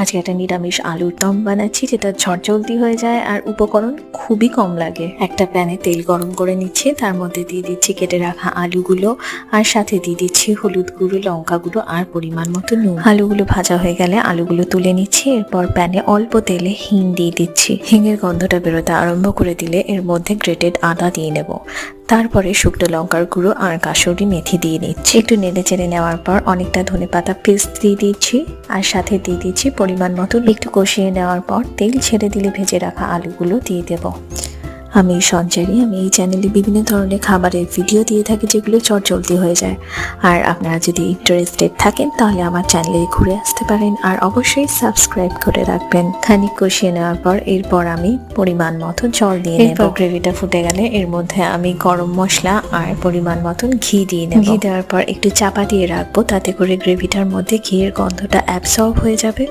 আজকে একটা নিরামিষ আলুর দম বানাচ্ছি, যেটা ঝটজলদি হয়ে যায় আর উপকরণ খুবই কম লাগে। একটা প্যানে তেল গরম করে নিচ্ছি, তার মধ্যে দিয়ে দিচ্ছি কেটে রাখা আলুগুলো, আর সাথে দিয়ে দিচ্ছি হলুদ গুঁড়ো, লঙ্কা গুঁড়ো আর পরিমাণ মতো নুন। আলুগুলো ভাজা হয়ে গেলে আলুগুলো তুলে নিচ্ছি। এরপর প্যানে অল্প তেলে হিং দিয়ে দিচ্ছি। হিঙের গন্ধটা বেরোতে আরম্ভ করে দিলে এর মধ্যে গ্রেটেড আদা দিয়ে নেব। তারপরে শুকনো লঙ্কার গুঁড়ো আর কাসুরি মেথি দিয়ে নিচ্ছি। একটু নেড়ে চেড়ে নেওয়ার পর অনেকটা ধনেপাতা পেস্ট দিয়ে দিচ্ছি, আর সাথে দিয়ে দিচ্ছি পরিমাণ মতো। একটু কষিয়ে নেওয়ার পর তেল ছেড়ে দিলে ভেজে রাখা আলুগুলো দিয়ে দেব। আমি সঞ্চারী, আমি এই চ্যানেলে বিভিন্ন ধরনের খাবারের ভিডিও দিয়ে থাকি যেগুলো চটজলদি হয়ে যায়। আর আপনারা যদি ইন্টারেস্টেড থাকেন তাহলে আমার চ্যানেলে ঘুরে আসতে পারেন, আর অবশ্যই সাবস্ক্রাইব করে রাখবেন। খানিক কষিয়ে নেওয়ার পর এরপর আমি পরিমাণ মতো জল দিয়ে নেব। এরপর গ্রেভিটা ফুটে গেলে এর মধ্যে আমি গরম মশলা আর পরিমাণ মতন ঘি দিয়ে নেব। ঘি দেওয়ার পর একটু চাপা দিয়ে রাখবো, তাতে করে গ্রেভিটার মধ্যে ঘিয়ের গন্ধটা অ্যাবসর্ব হয়ে যাবে।